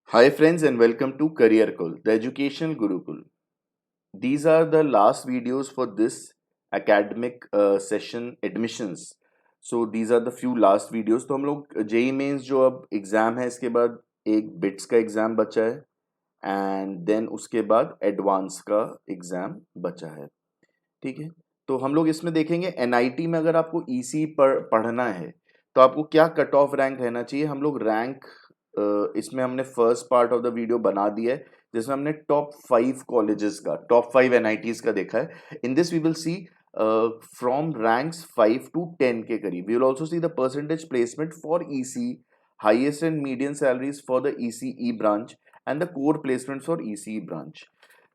Hi, friends, and welcome to Career Kul, the educational Gurukul. These are the last videos for this academic session admissions. So these are the few last videos. तो हम लोग JEE mains जो अब exam है इसके बाद एक bits का एग्जाम बचा है एंड देन उसके बाद एडवांस का एग्जाम बचा है। ठीक है, तो हम लोग इसमें देखेंगे एनआईटी में अगर आपको ईसी पढ़ना है तो आपको क्या कट ऑफ रैंक रहना चाहिए। हम लोग रैंक इसमें हमने first part of the video बना दिया है जिसमें हमने टॉप 5 कॉलेजेस का टॉप 5 एनआईटीज का देखा है। In this we will see from ranks 5 to 10 के करीब। We will also see the percentage placement for EC, highest and medium salaries for the ECE branch and the core placement for ECE branch.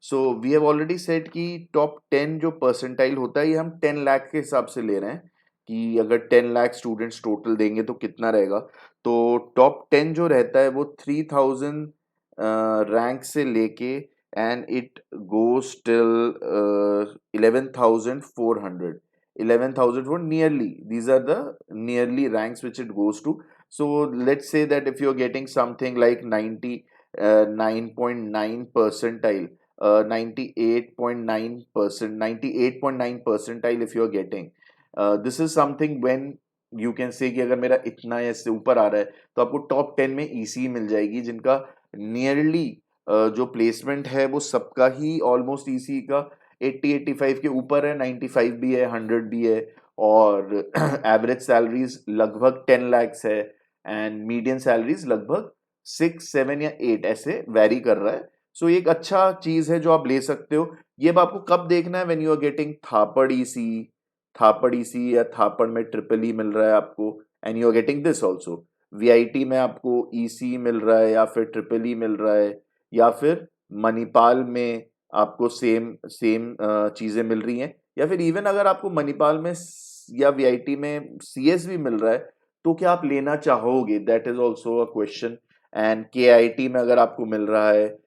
So we have already set कि top 10 जो percentile होता है ये हम 10 लाख के हिसाब से ले रहे हैं कि अगर 10 लाख स्टूडेंट्स टोटल देंगे तो कितना रहेगा। तो टॉप 10 जो रहता है वो 3000 रैंक से लेके and it goes till 11,400 11,000 nearly. These are the nearly ranks which it goes to. So let's say that if you are getting something like 99.9 percentile, 98.9%, 98.9 percentile if you are getting, this is something when you can say कि अगर मेरा इतना या इससे ऊपर आ रहा है तो आपको टॉप 10 में ईसी मिल जाएगी जिनका नियरली जो प्लेसमेंट है वो सबका ही ऑलमोस्ट ईसी का 80-85 के ऊपर है, 95 भी है, 100 भी है और एवरेज सैलरीज लगभग 10 lakhs है एंड मीडियन सैलरीज लगभग 6, 7 या 8 ऐसे वेरी कर रहा है। सो एक अच्छा चीज है जो आप ले सकते हो। ये अब आपको कब देखना है, when you are getting Thapar EC या थापड़ में ट्रिपल ई मिल रहा है आपको and you are getting this also. VIT में आपको ईसी मिल रहा है या फिर ट्रिपल ई मिल रहा है या फिर मणिपाल में आपको सेम सेम चीजें मिल रही हैं या फिर इवन अगर आपको मणिपाल में या वीआईटी में सीएस भी मिल रहा है तो क्या आप लेना चाहोगे, that is also a question. And KIT में अगर आपको मिल रहा है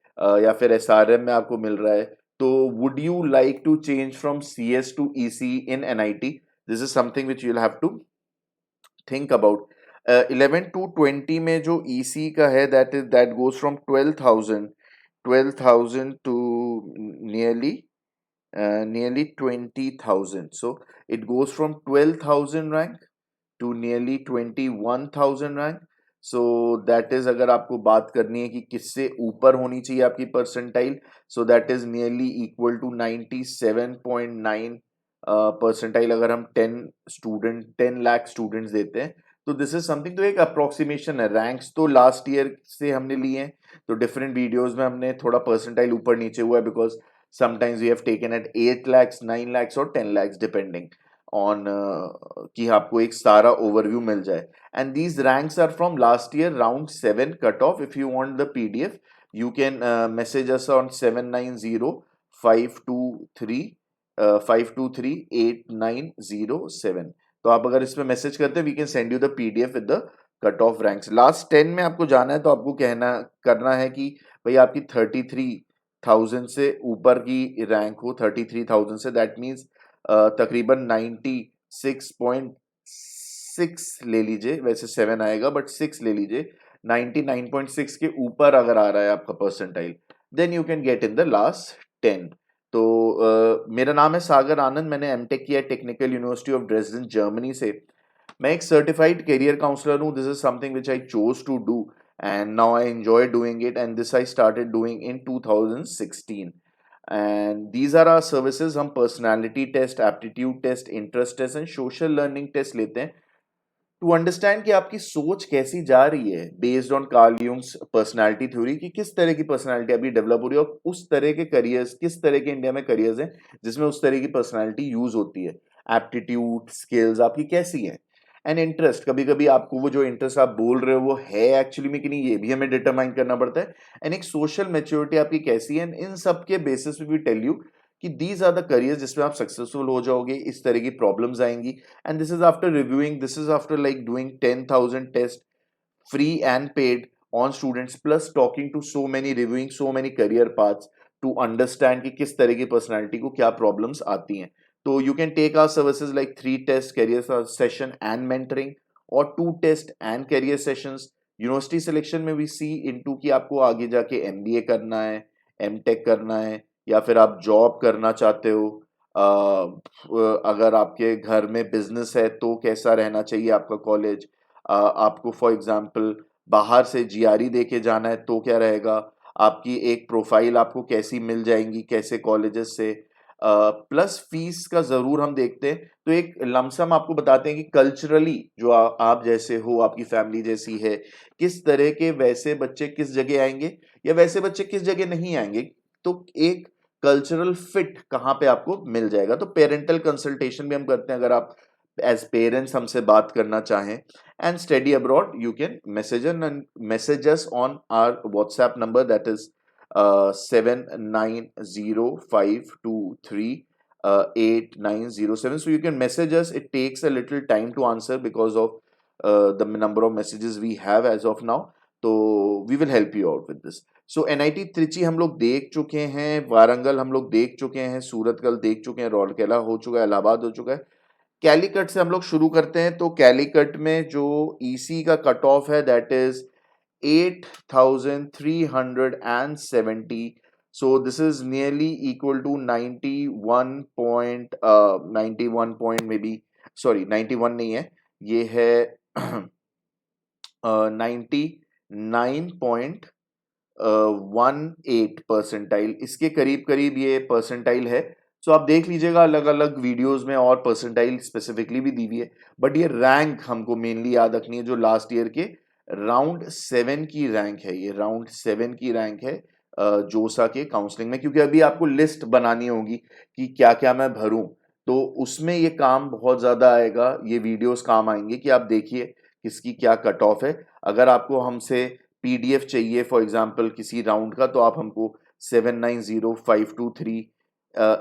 या फिर एसआरएम में आपको मिल रहा है तो would you like to change from CS to EC in NIT? This is something which you will have to think about. 11 to 20 में जो ईसी का है that goes from 12,000 to nearly nearly 20,000. So it goes from 12,000 rank to nearly 21,000 rank. So that is अगर आपको बात करनी है कि किससे ऊपर होनी चाहिए आपकी percentile, so that is nearly equal to 97.9 percentile. अगर हम 10 लाख स्टूडेंट्स देते हैं तो दिस इज समथिंग, तो एक अप्रोक्सीमेशन है। रैंक्स तो लास्ट ईयर से हमने लिए हैं तो डिफरेंट वीडियोस में हमने थोड़ा परसेंटाइल ऊपर नीचे हुआ है because sometimes we have taken at 8 lakhs, 9 lakhs और 10 lakhs डिपेंडिंग ऑन कि आपको एक सारा ओवरव्यू मिल जाए। and these ranks are from last year round 7 cutoff. If you want the pdf you can message us on 790-523-523-8907। तो आप अगर इसमें मैसेज करते हैं we can send you the PDF with the cut off ranks. Last 10 में आपको जाना है तो आपको कहना करना है कि भाई आपकी 33,000 से ऊपर की रैंक हो। 33,000 से दैट मीन्स तकरीबन 96 ले लीजिए, वैसे 7 आएगा बट 6 ले लीजिए। 99.6 के ऊपर अगर आ रहा है आपका percentile then you can get in the last 10। तो मेरा नाम है सागर आनंद, मैंने एमटेक किया technical university of Dresden Germany से। मैं एक सर्टिफाइड करियर काउंसलर हूँ। This is something which I chose to do and now I enjoy doing it and this I started doing in 2016 and these are our services. हम personality test, aptitude test, interest test and social learning test लेते हैं to understand कि आपकी सोच कैसी जा रही है based on Carl Jung's personality theory कि किस तरह की पर्सनालिटी अभी डेवलप हो रही है और उस तरह के करियर्स, किस तरह के इंडिया में करियर्स हैं जिसमें उस तरह की पर्सनालिटी यूज होती है। एप्टीट्यूड स्किल्स आपकी कैसी है एंड इंटरेस्ट, कभी कभी आपको वो जो इंटरेस्ट आप बोल रहे हो वो है एक्चुअली में कि नहीं ये भी हमें डिटरमाइन करना पड़ता है। एंड एक सोशल मैच्योरिटी आपकी कैसी है। इन सब के बेसिस पे भी टेल यू कि दीज आर द करियर्स जिसमें आप सक्सेसफुल हो जाओगे। इस तरह की प्रॉब्लम्स आएंगी and this is after reviewing, this is after like doing 10,000 tests free and paid on students plus talking to so many, reviewing so many career paths to understand कि किस तरह की personality को क्या problems आती हैं। तो you can take our services like 3 test career session and mentoring or 2 test and career sessions। University selection में वी सी इनटू कि आपको आगे जाके एमबीए करना है, एमटेक करना है, या फिर आप जॉब करना चाहते हो। अगर आपके घर में बिजनेस है तो कैसा रहना चाहिए आपका कॉलेज। आपको फॉर एग्जांपल बाहर से जीआरई दे के जाना है तो क्या रहेगा, आपकी एक प्रोफाइल आपको कैसी मिल जाएंगी कैसे कॉलेजेस से। प्लस फीस का ज़रूर हम देखते हैं, तो एक लमसम आपको बताते हैं कि कल्चरली जो आप जैसे हो, आपकी फैमिली जैसी है, किस तरह के वैसे बच्चे किस जगह आएंगे या वैसे बच्चे किस जगह नहीं आएंगे। तो एक कल्चरल फिट कहाँ पे आपको मिल जाएगा। तो पेरेंटल कंसल्टेशन भी हम करते हैं अगर आप एज पेरेंट्स हमसे बात करना चाहें। And study abroad you can message us on our WhatsApp number, that is 790523 8907. So you can message us. It takes a little time to answer because of the number of messages we have as of now. तो we will help you out with this. So NIT Trichy हम लोग देख चुके हैं, वारंगल हम लोग देख चुके हैं, सूरतगल देख चुके हैं, रौरकेला हो चुका है, इलाहाबाद हो चुका है। कैलीकट से हम लोग शुरू करते हैं। तो कैलीकट में जो ईसी का कट ऑफ है that is 8370। So this is nearly equal to 91 point maybe, sorry 91 नहीं है, ये है 99.18 परसेंटाइल, इसके करीब करीब ये परसेंटाइल है। सो आप देख लीजिएगा, अलग अलग वीडियोस में और परसेंटाइल स्पेसिफिकली भी दी हुई है, बट ये रैंक हमको मेनली याद रखनी है जो लास्ट ईयर के राउंड 7 की रैंक है। ये राउंड 7 की रैंक है जोसा के काउंसलिंग में, क्योंकि अभी आपको लिस्ट बनानी होगी कि क्या क्या मैं भरूं, तो उसमें ये काम बहुत ज्यादा आएगा, ये वीडियोस काम आएंगे कि आप देखिए किसकी क्या कट ऑफ है। अगर आपको हमसे पीडीएफ चाहिए फॉर एग्जांपल किसी राउंड का, तो आप हमको 790523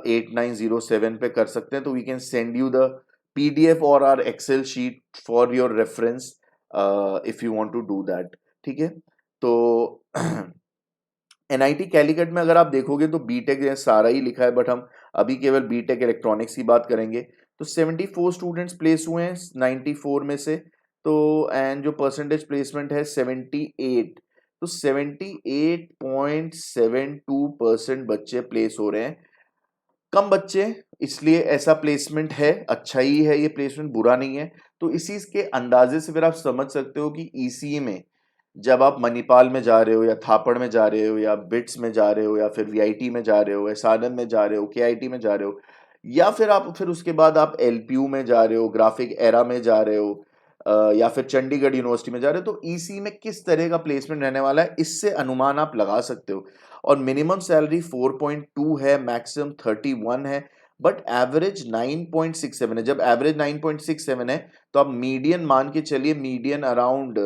8907 पे कर सकते हैं। तो we can send you the PDF और or Excel sheet for your reference if you want to do that. ठीक है। तो एनआईटी कैलीकट में अगर आप देखोगे तो बीटेक सारा ही लिखा है, बट हम अभी केवल बीटेक इलेक्ट्रॉनिक्स की बात करेंगे। तो 74 स्टूडेंट्स प्लेस हुए हैं 94 में से। तो एंड जो परसेंटेज प्लेसमेंट है 78, तो 78.72% बच्चे प्लेस हो रहे हैं। कम बच्चे इसलिए ऐसा प्लेसमेंट है, अच्छा ही है ये प्लेसमेंट, बुरा नहीं है। तो इसी के अंदाजे से फिर आप समझ सकते हो कि ईसीई में जब आप मणिपाल में जा रहे हो या थापड़ में जा रहे हो या बिट्स में जा रहे हो या फिर वीआईटी में जा रहे हो, एसआरएम में जा रहे हो, केआईटी में जा रहे हो, या फिर उसके बाद आप एलपीयू में जा रहे हो, ग्राफिक एरा में जा रहे हो, या फिर चंडीगढ़ यूनिवर्सिटी में जा रहे हो, तो ईसी में किस तरह का प्लेसमेंट रहने वाला है इससे अनुमान आप लगा सकते हो। और मिनिमम सैलरी 4.2 है, मैक्सिमम 31 है, बट एवरेज 9.67 है। जब एवरेज 9.67 है तो आप मीडियन मान के चलिए, मीडियन अराउंड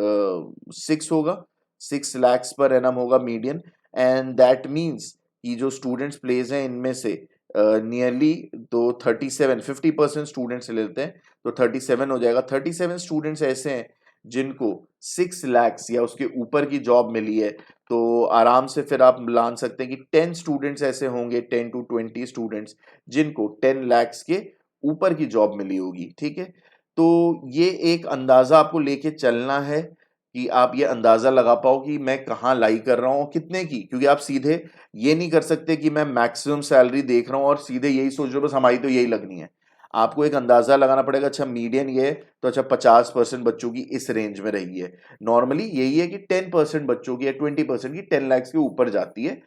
6 होगा, 6 lakhs पर एनम होगा मीडियन। एंड दैट मीन्स कि जो स्टूडेंट्स प्लेस हैं इनमें से नियरली तो 50% स्टूडेंट्स लेते हैं तो 37 हो जाएगा। 37 स्टूडेंट्स ऐसे हैं जिनको 6 lakhs या उसके ऊपर की जॉब मिली है, तो आराम से फिर आप मान सकते हैं कि 10 स्टूडेंट्स ऐसे होंगे, 10 to 20 स्टूडेंट्स जिनको 10 lakhs के ऊपर की जॉब मिली होगी। ठीक है। तो ये एक अंदाजा आपको लेके चलना है कि आप ये अंदाजा लगा पाओ कि मैं कहाँ लाई कर रहा हूँ कितने की, क्योंकि आप सीधे ये नहीं कर सकते कि मैं मैक्सिमम सैलरी देख रहा हूँ और सीधे यही सोच रहे हो बस हमारी तो यही लगनी है। आपको एक अंदाजा लगाना पड़ेगा, अच्छा मीडियन ये है तो अच्छा 50% बच्चों की इस रेंज में रही है। नॉर्मली यही है कि 10% बच्चों की या 20% की 10 lakhs के ऊपर जाती है।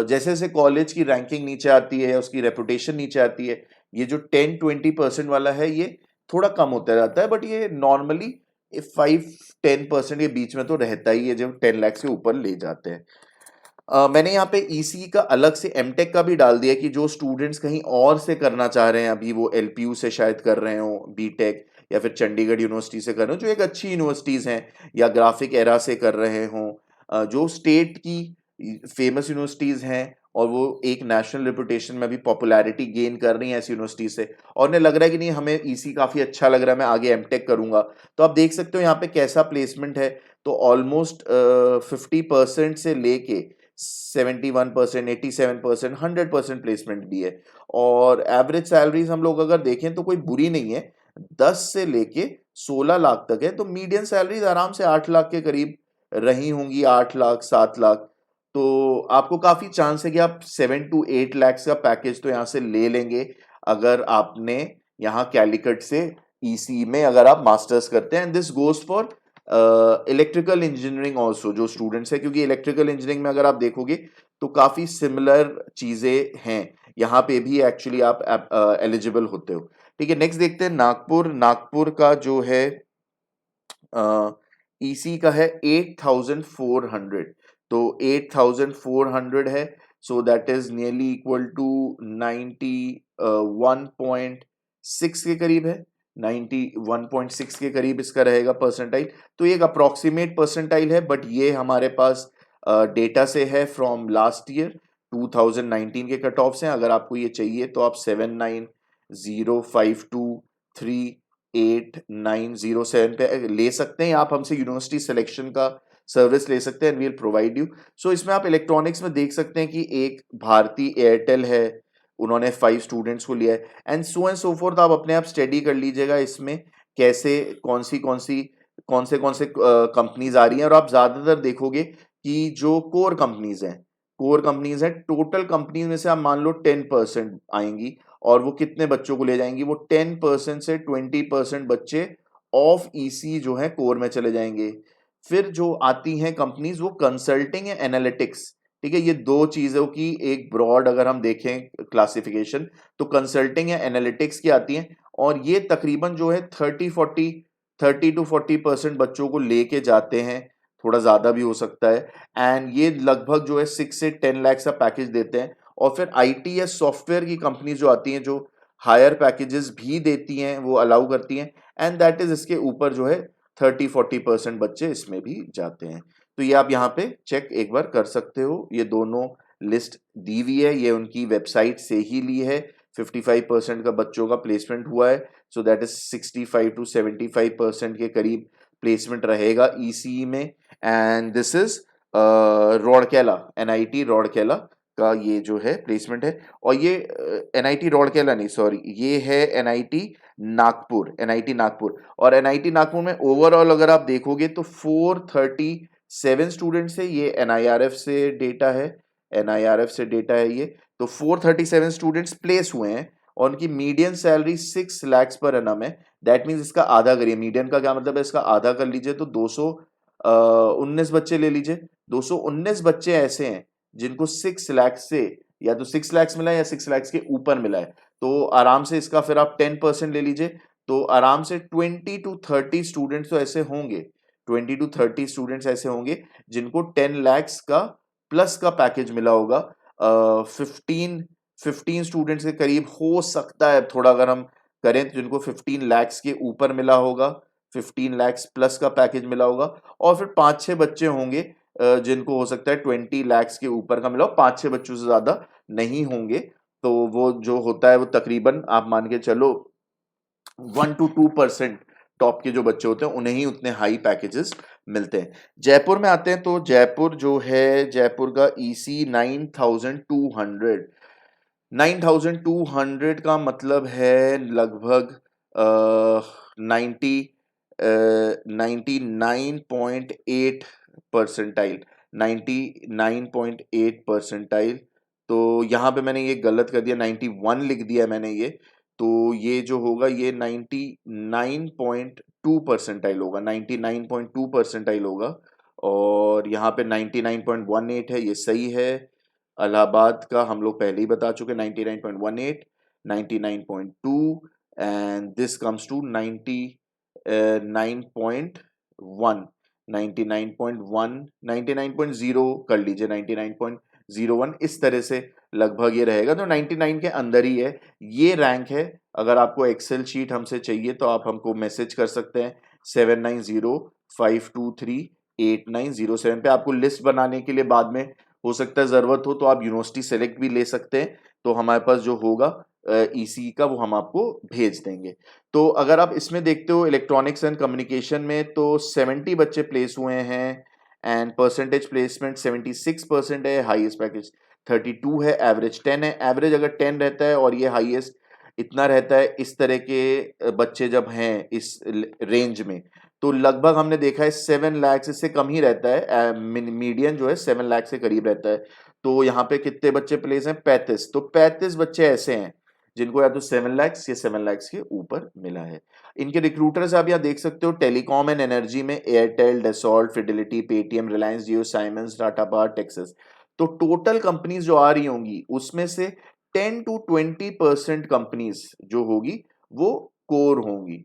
जैसे जैसे कॉलेज की रैंकिंग नीचे आती है या उसकी रेपुटेशन नीचे आती है, ये जो 10-20% वाला है ये थोड़ा कम होता जाता है, बट ये नॉर्मली 5-10% के बीच में तो रहता ही है जब 10 lakhs के ऊपर ले जाते हैं। मैंने यहाँ पे ईसी का अलग से एमटेक का भी डाल दिया कि जो स्टूडेंट्स कहीं और से करना चाह रहे हैं, अभी वो एलपीयू से शायद कर रहे हो बीटेक, या फिर चंडीगढ़ यूनिवर्सिटी से कर रहे हो जो एक अच्छी यूनिवर्सिटीज़ हैं, या ग्राफिक एरा से कर रहे हो, जो स्टेट की फेमस यूनिवर्सिटीज़ हैं और वो एक नेशनल रेपुटेशन में भी पॉपुलैरिटी गेन कर रही हैं ऐसी यूनिवर्सिटी से, और उन्हें लग रहा है कि नहीं हमें ईसी काफ़ी अच्छा लग रहा है, मैं आगे एमटेक करूंगा। तो आप देख सकते हो यहाँ पे कैसा प्लेसमेंट है। तो ऑलमोस्ट 50% से लेके 71%, 87%, 100% प्लेसमेंट भी है। और एवरेज सैलरीज हम लोग अगर देखें तो कोई बुरी नहीं है, 10 से लेके 16 लाख तक है, तो मीडियन सैलरीज आराम से 8 लाख के करीब रही होंगी, 8 लाख 7 लाख। तो आपको काफी चांस है कि आप 7 to 8 लैक्स का पैकेज तो यहाँ से ले लेंगे अगर आपने यहाँ कैलिकट से ईसी में अगर आप मास्टर्स करते हैं। This goes for electrical engineering also जो स्टूडेंट्स है, क्योंकि इलेक्ट्रिकल इंजीनियरिंग में अगर आप देखोगे तो काफी सिमिलर चीजें हैं, यहाँ पे भी एक्चुअली आप एलिजिबल होते हो। ठीक है, नेक्स्ट देखते हैं नागपुर। नागपुर का जो है ईसी का है 8400, तो 8400 है, so that is nearly equal to 91.6 के करीब है, 91.6 के करीब इसका रहेगा परसेंटाइल। तो ये एक अप्रोक्सीमेट परसेंटाइल है, बट ये हमारे पास डेटा से है फ्रॉम लास्ट ईयर 2019 के कट ऑफ्स हैं। अगर आपको ये चाहिए तो आप 7905238907 पे ले सकते हैं, आप हमसे यूनिवर्सिटी सिलेक्शन का सर्विस ले सकते हैं, वी विल प्रोवाइड यू। सो इसमें आप इलेक्ट्रॉनिक्स में देख सकते हैं कि एक भारती एयरटेल है, उन्होंने 5 स्टूडेंट्स को लिया है, एंड सो फोर्थ। आप अपने आप स्टडी कर लीजिएगा इसमें कैसे कौन से कंपनीज आ रही हैं, और आप ज्यादातर देखोगे कि जो कोर कंपनीज हैं, टोटल कंपनीज में से आप मान लो 10% आएंगी, और वो कितने बच्चों को ले जाएंगी, वो 10% से 20% बच्चे ऑफ ईसी जो है कोर में चले जाएंगे। फिर जो आती हैं कंपनीज वो कंसल्टिंग या एनालिटिक्स। ठीक है, ये दो चीजों की एक ब्रॉड अगर हम देखें क्लासिफिकेशन, तो कंसल्टिंग या एनालिटिक्स की आती हैं, और ये तकरीबन जो है 30 to 40% बच्चों को लेके जाते हैं, थोड़ा ज्यादा भी हो सकता है। एंड ये लगभग जो है 6 से 10 लाख का पैकेज देते हैं। और फिर आईटी या सॉफ्टवेयर की कंपनीज जो आती हैं जो हायर पैकेजेस भी देती हैं, वो अलाउ करती हैं, एंड दैट इज इसके ऊपर जो है 30-40% बच्चे इसमें भी जाते हैं। तो ये आप यहाँ पे चेक एक बार कर सकते हो, ये दोनों लिस्ट दी हुई है, ये उनकी वेबसाइट से ही ली है। 55% का बच्चों का प्लेसमेंट हुआ है, सो दैट इज 65 to 75% के करीब प्लेसमेंट रहेगा ईसीई में। एंड दिस इज रौड़केला, एनआईटी रौड़केला का ये जो है प्लेसमेंट है। और ये एनआईटी रौड़केला नहीं, सॉरी, ये है एनआईटी नागपुर, एनआईटी नागपुर। और एनआईटी नागपुर में ओवरऑल अगर आप देखोगे तो 437 स्टूडेंट्स है, ये एनआईआरएफ से डेटा है, एनआईआरएफ से डेटा है ये। तो 437 स्टूडेंट्स प्लेस हुए हैं, और उनकी median salary 6 lakh per annum है। दैट मीन्स इसका आधा करिए, मीडियन का क्या मतलब है, इसका आधा कर लीजिए तो 219 बच्चे ले लीजिए। 219 बच्चे ऐसे हैं जिनको 6 लाख से, या तो 6 लाख मिला है या 6 लाख के ऊपर मिला है, तो आराम से इसका फिर आप 10% ले लीजिए, तो आराम से 20 to 30 स्टूडेंट्स तो ऐसे होंगे, 20 to 30 स्टूडेंट्स ऐसे होंगे जिनको 10 लाख का प्लस का पैकेज मिला होगा। 15 स्टूडेंट्स के करीब हो सकता है, थोड़ा अगर हम करें तो जिनको 15 लाख के ऊपर मिला होगा, 15 लाख प्लस का पैकेज मिला होगा। और फिर 5-6 बच्चे होंगे जिनको हो सकता है 20 लाख के ऊपर का मिला हो, 5-6 बच्चों से ज्यादा नहीं होंगे। तो वो जो होता है वो तकरीबन आप मान के चलो 1 to 2% टॉप के जो बच्चे होते हैं उन्हें ही उतने हाई पैकेजेस मिलते हैं। जयपुर में आते हैं, तो जयपुर जो है, जयपुर का ईसी 9200, 9200 का मतलब है लगभग 99.8 परसेंटाइल, 99.8 परसेंटाइल। तो यहाँ पे मैंने ये गलत कर दिया, 91 लिख दिया मैंने ये, तो ये जो होगा ये 99.2 परसेंटाइल होगा, 99.2 परसेंटाइल होगा। और यहाँ पे 99.18 है, ये सही है। इलाहाबाद का हम लोग पहले ही बता चुके, 99.18, 99.2, एंड दिस कम्स टू 99.1, 99.1, 99.0 कर लीजिए, 99.01, इस तरह से लगभग ये रहेगा। तो 99 के अंदर ही है, ये रैंक है। अगर आपको एक्सेल शीट हमसे चाहिए तो आप हमको मैसेज कर सकते हैं 7905238907 पे। आपको लिस्ट बनाने के लिए बाद में हो सकता है जरूरत हो तो आप यूनिवर्सिटी सेलेक्ट भी ले सकते हैं, तो हमारे पास जो होगा ईसी का वो हम आपको भेज देंगे। तो अगर आप इसमें देखते हो इलेक्ट्रॉनिक्स एंड कम्युनिकेशन में, तो 70 बच्चे प्लेस हुए हैं, एंड परसेंटेज प्लेसमेंट 76% है, हाईएस्ट पैकेज 32 है, एवरेज 10 है। एवरेज अगर 10 रहता है और ये हाईएस्ट इतना रहता है इस तरह के बच्चे जब हैं इस रेंज में, तो लगभग हमने देखा है 7 लाख, इससे कम ही रहता है, मीडियन जो है 7 लाख से करीब रहता है। तो यहाँ पे कितने बच्चे प्लेस हैं? 35। तो 35 बच्चे ऐसे हैं जिनको या तो 7 लाख या 7 लाख के ऊपर मिला है। इनके रिक्रूटर्स आप यहाँ देख सकते हो, टेलीकॉम एंड एनर्जी में Airtel, Dassault, Fidelity, Paytm, Reliance Jio, Siemens, Tata Power, Texas. तो टोटल कंपनीज जो आ रही होंगी उसमें से 10 to 20% कंपनीज जो होगी वो कोर होंगी,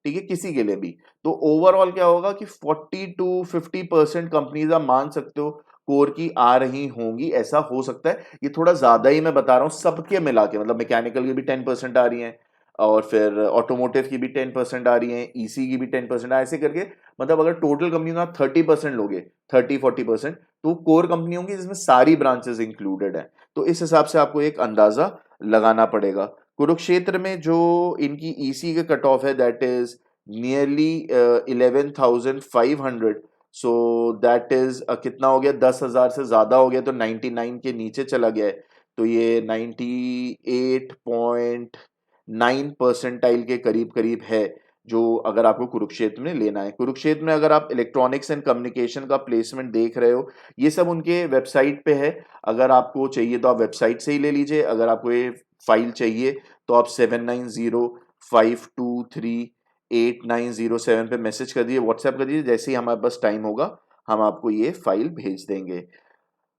ठीक है, किसी के लिए भी। तो ओवरऑल क्या होगा कि 40 to 50% कंपनीज आप मान सकते हो कोर की आ रही होंगी, ऐसा हो सकता है। ये थोड़ा ज्यादा ही मैं बता रहा हूं, सबके मिला के, मतलब मैकेनिकल की भी 10% आ रही हैं, और फिर ऑटोमोटिव की भी 10% आ रही हैं, ईसी की भी 10% ऐसे करके, मतलब अगर टोटल कंपनी का 30% लोगे, 30-40%, तो कोर कंपनी होंगी जिसमें सारी ब्रांचेस इंक्लूडेड है। तो इस हिसाब से आपको एक अंदाजा लगाना पड़ेगा। कुरुक्षेत्र में जो इनकी ईसी का कट ऑफ है that is nearly 11,500। So that is कितना हो गया, 10,000 से ज्यादा हो गया, तो 99 के नीचे चला गया है। तो ये 98.9 परसेंटाइल के करीब करीब है, जो अगर आपको कुरुक्षेत्र में लेना है। कुरुक्षेत्र में अगर आप इलेक्ट्रॉनिक्स एंड कम्युनिकेशन का प्लेसमेंट देख रहे हो, ये सब उनके वेबसाइट पे है। अगर आपको चाहिए तो आप वेबसाइट से ही ले लीजिए, अगर आपको ये फाइल चाहिए तो आप 7905238907 पे मैसेज कर दीजिए, व्हाट्सएप कर दीजिए, जैसे ही हमारे पास टाइम होगा हम आपको ये फाइल भेज देंगे।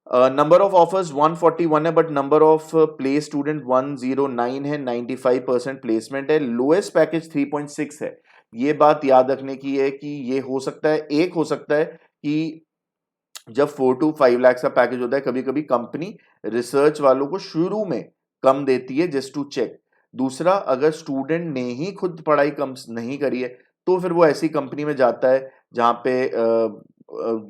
नंबर ऑफ ऑफर्स 141 है, but number of play student 109 है, 95% प्लेसमेंट है, लोएस्ट पैकेज 3.6 है। ये बात याद रखने की है कि ये हो सकता है, एक हो सकता है कि जब 4 to 5 लाख का पैकेज होता है, कभी कभी कंपनी रिसर्च वालों को शुरू में कम देती है जस्ट टू चेक। दूसरा, अगर स्टूडेंट ने ही खुद पढ़ाई कम नहीं करी है तो फिर वो ऐसी कंपनी में जाता है जहाँ पे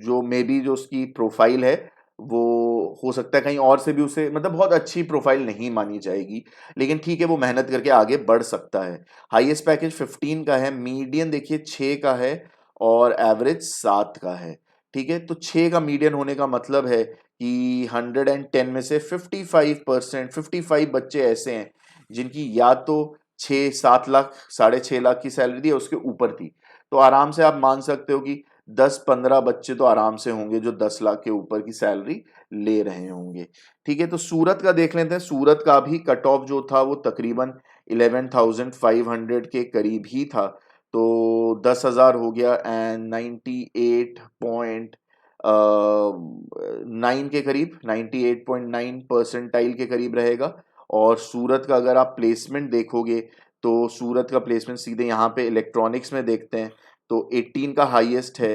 जो मे बी जो उसकी प्रोफाइल है वो हो सकता है कहीं और से भी उसे, मतलब बहुत अच्छी प्रोफाइल नहीं मानी जाएगी, लेकिन ठीक है वो मेहनत करके आगे बढ़ सकता है। हाईएस्ट पैकेज 15 का है, मीडियन देखिए 6 का है, और एवरेज 7 का है। ठीक है, तो 6 का मीडियन होने का मतलब है कि 110 में से 55 बच्चे ऐसे हैं जिनकी या तो 6-7 लाख, 6.5 लाख की सैलरी थी, उसके ऊपर थी। तो आराम से आप मान सकते हो कि 10-15 बच्चे तो आराम से होंगे जो 10 लाख के ऊपर की सैलरी ले रहे होंगे। ठीक है, तो सूरत का देख लेते हैं। सूरत का भी कट ऑफ जो था वो तकरीबन 11,500 के करीब ही था, तो 10,000 हो गया, एंड 98.9 के करीब, 98.9 परसेंटाइल के करीब रहेगा। और सूरत का अगर आप प्लेसमेंट देखोगे तो सूरत का प्लेसमेंट सीधे यहाँ पे इलेक्ट्रॉनिक्स में देखते हैं तो 18 का हाईएस्ट है,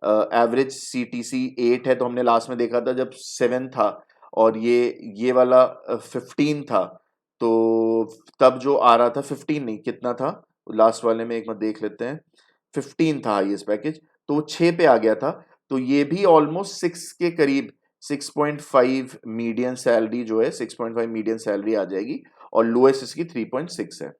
एवरेज सीटीसी 8 है। तो हमने लास्ट में देखा था जब 7 था और ये वाला 15 था, तो तब जो आ रहा था 15 नहीं, कितना था लास्ट वाले में, एक बार देख लेते हैं, 15 था हाईएस्ट पैकेज, तो वो 6 पे आ गया था। तो ये भी ऑलमोस्ट 6 के करीब, 6.5 मीडियन सैलरी जो है, 6.5 मीडियन सैलरी आ जाएगी, और लोएस्ट इसकी 3.6 है।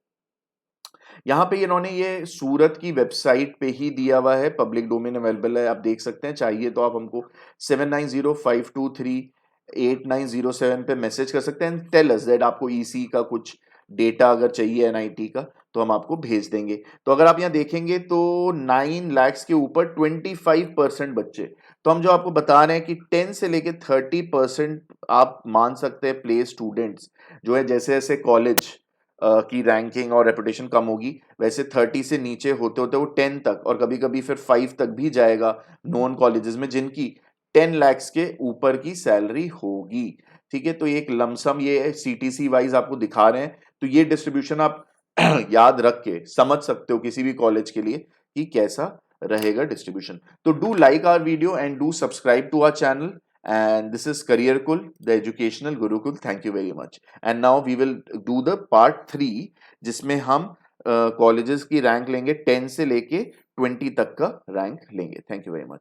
यहाँ पे इन्होंने ये सूरत की वेबसाइट पे ही दिया हुआ है, पब्लिक डोमेन अवेलेबल है, आप देख सकते हैं। चाहिए तो आप हमको 7905238907 पे मैसेज कर सकते हैं, टेल अस दैट आपको ईसी का कुछ डेटा अगर चाहिए एनआईटी का तो हम आपको भेज देंगे। तो अगर आप यहाँ देखेंगे तो 9 लाख के ऊपर 25% बच्चे, तो हम जो आपको बता रहे हैं कि 10 से लेके 30% आप मान सकते हैं प्ले स्टूडेंट्स जो है, जैसे जैसे कॉलेज की रैंकिंग और रेपुटेशन कम होगी वैसे 30 से नीचे होते होते वो 10 तक और कभी कभी फिर 5 तक भी जाएगा नॉन कॉलेजेस में, जिनकी 10 लाख के ऊपर की सैलरी होगी। ठीक है, तो एक लमसम ये सीटीसी वाइज आपको दिखा रहे हैं, तो ये डिस्ट्रीब्यूशन आप याद रख के समझ सकते हो किसी भी कॉलेज के लिए कि कैसा रहेगा डिस्ट्रीब्यूशन। तो do like our video and do subscribe to our channel, and this is Career Kul, the educational Gurukul. Thank you very much. And now we will do the part 3 जिसमें हम colleges की rank लेंगे, 10 से लेके 20 तक का rank लेंगे। Thank you very much.